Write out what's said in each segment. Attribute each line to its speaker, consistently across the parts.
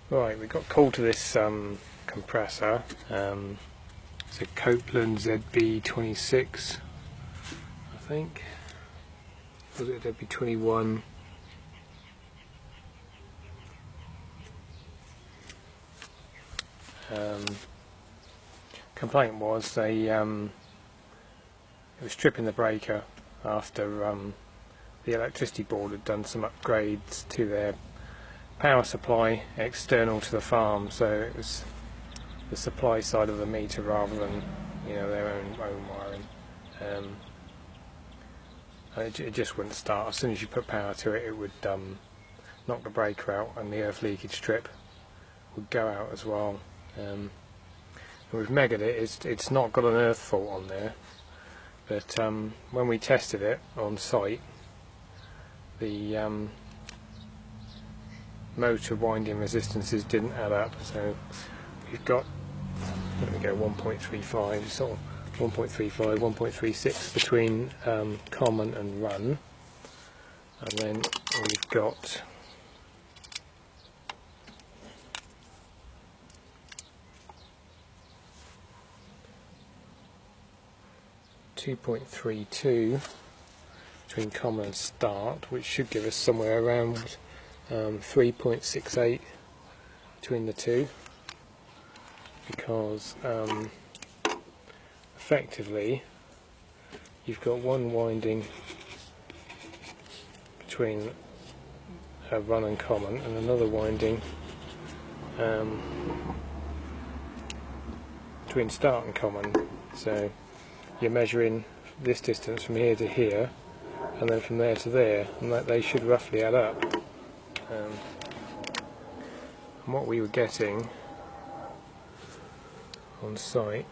Speaker 1: Right, we got called to this compressor. It's a Copeland ZB26, I think. Was it ZB21? Complaint was it was tripping the breaker after the electricity board had done some upgrades to their power supply external to the farm, so it was the supply side of the meter rather than their own wiring. And it just wouldn't start. As soon as you put power to it, it would knock the breaker out, and the earth leakage strip would go out as well. And we've measured it. It's not got an earth fault on there, but when we tested it on site, the motor winding resistances didn't add up. So we've got, there we go, 1.35, sort of 1.35, 1.36 between common and run, and then we've got 2.32 between common and start, which should give us somewhere around 3.68 between the two, because effectively you've got one winding between run and common and another winding between start and common. So you're measuring this distance from here to here and then from there to there, and that they should roughly add up. And what we were getting on site,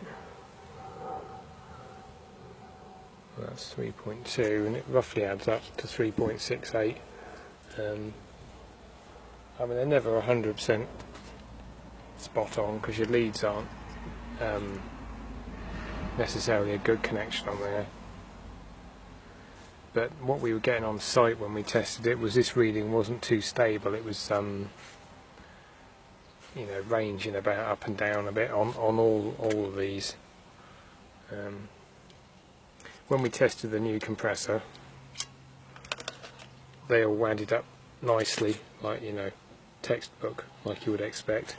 Speaker 1: that's 3.2, and it roughly adds up to 3.68. I mean, they're never 100% spot on because your leads aren't necessarily a good connection on there. But what we were getting on site when we tested it was this reading wasn't too stable. It was ranging about up and down a bit on all of these. When we tested the new compressor, they all wound up nicely, like textbook, like you would expect.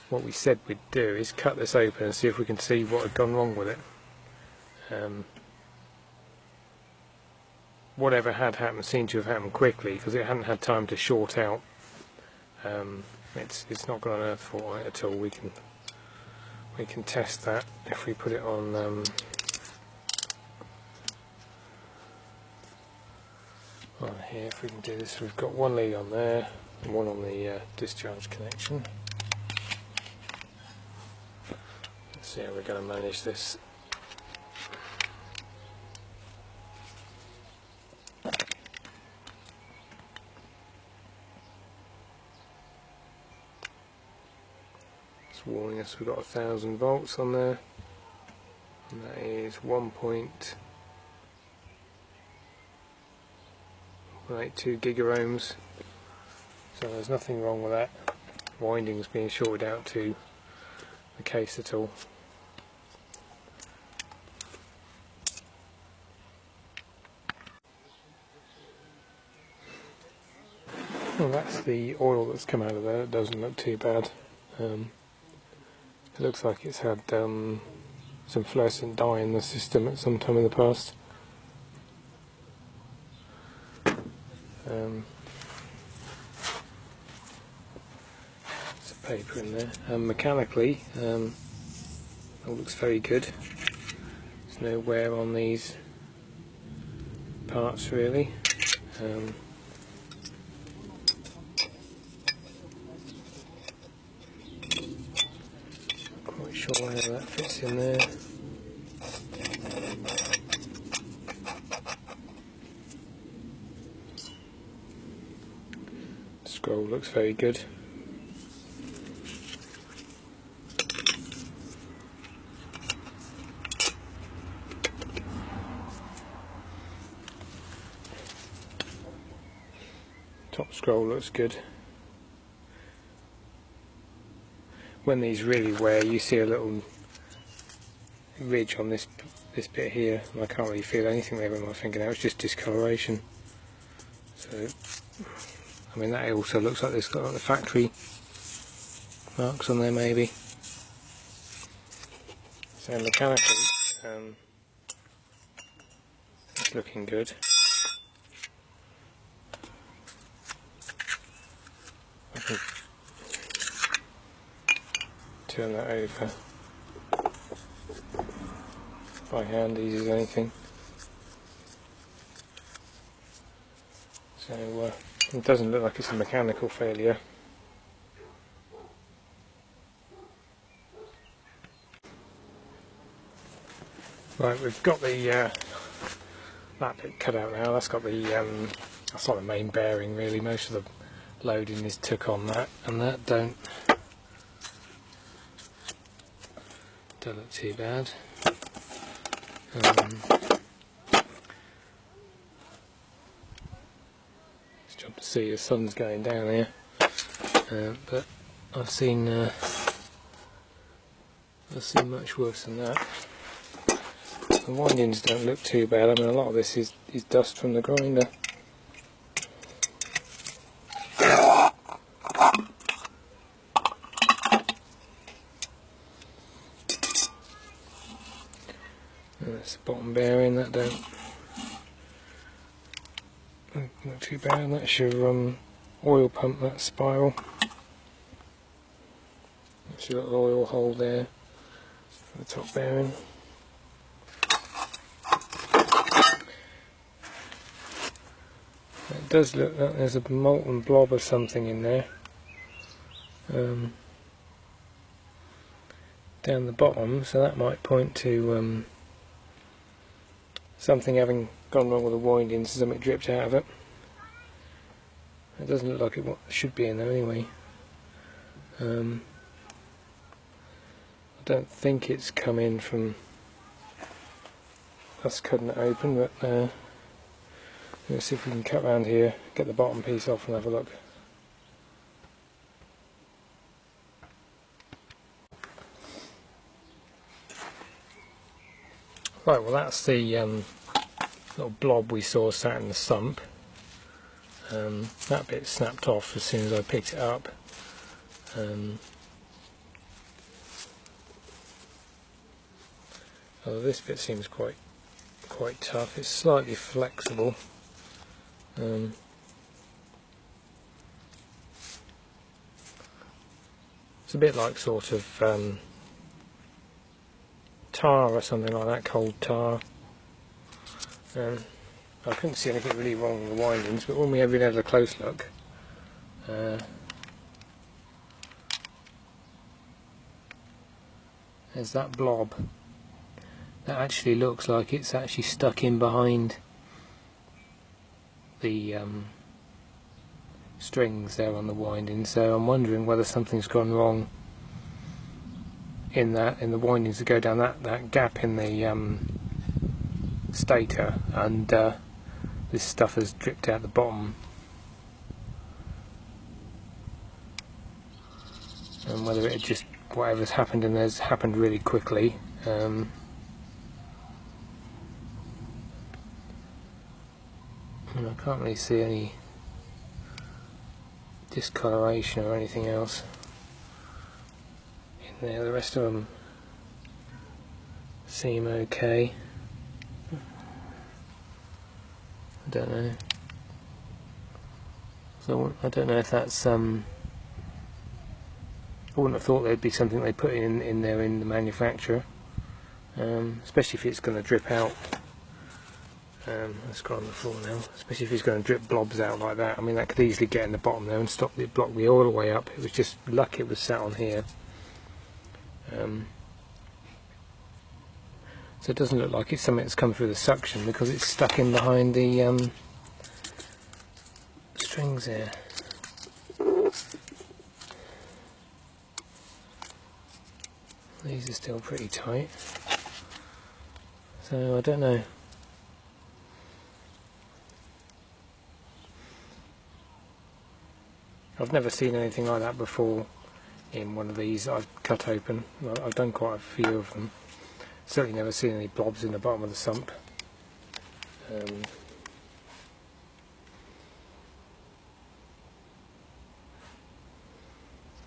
Speaker 1: What we said we'd do is cut this open and see if we can see what had gone wrong with it. Whatever had happened seemed to have happened quickly because it hadn't had time to short out. It's not got an earth fault on it at all. We can test that if we put it on here. If we can do this, we've got one lead on there and one on the discharge connection. Let's see how we're going to manage this. Warning us we've got 1000 volts on there, and that is 1.182 gigaohms, so there's nothing wrong with that. Windings being shorted out to the case at all. Well, that's the oil that's come out of there. It doesn't look too bad. It looks like it's had some fluorescent dye in the system at some time in the past. There's a paper in there. Mechanically, it looks very good. There's no wear on these parts really. Sure how that fits in there. The scroll looks very good. Top scroll looks good. when these really wear, you see a little ridge on this bit here, and I can't really feel anything there with my fingernail. It's just discoloration. So, I mean, that also looks like it's got like the factory marks on there, maybe. So mechanically, it's looking good. I can turn that over by hand, easy as anything. So it doesn't look like it's a mechanical failure. Right, we've got the that bit cut out now. That's got the that's not the main bearing really. Most of the loading is took on that, and that don't look too bad. It's job to see the sun's going down here, but I've seen much worse than that. The windings don't look too bad. I mean, a lot of this is dust from the grinder. And that's the bottom bearing. That don't look too bad. That's your oil pump. That spiral. That's your little oil hole there for the top bearing. It does look like there's a molten blob of something in there down the bottom, so that might point to something having gone wrong with the windings, something dripped out of it. It doesn't look like it should be in there anyway. I don't think it's come in from us cutting it open, but let's see if we can cut around here, get the bottom piece off and have a look. Right, well that's the little blob we saw sat in the sump. That bit snapped off as soon as I picked it up. Although this bit seems quite tough. It's slightly flexible. It's a bit like sort of tar or something like that, cold tar. I couldn't see anything really wrong with the windings, but when we really had a close look, there's that blob. That actually looks like it's actually stuck in behind the strings there on the winding, so I'm wondering whether something's gone wrong in the windings that go down that gap in the stator, and this stuff has dripped out the bottom, and whether it just whatever's happened in there's happened really quickly. And I can't really see any discoloration or anything else in there. The rest of them seem okay. I don't know. So I don't know if that's I wouldn't have thought there'd be something they put in there in the manufacturer, especially if it's going to drip out. Let's go on the floor now. Especially if it's going to drip blobs out like that. I mean, that could easily get in the bottom there and stop it, block the oil way up. It was just luck it was sat on here. So it doesn't look like it's something that's come through the suction, because it's stuck in behind the strings there. These are still pretty tight, so I don't know. I've never seen anything like that before in one of these that I've cut open. I've done quite a few of them. Certainly never seen any blobs in the bottom of the sump.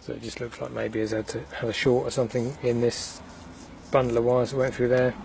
Speaker 1: So it just looks like maybe it's had a short or something in this bundle of wires that went through there.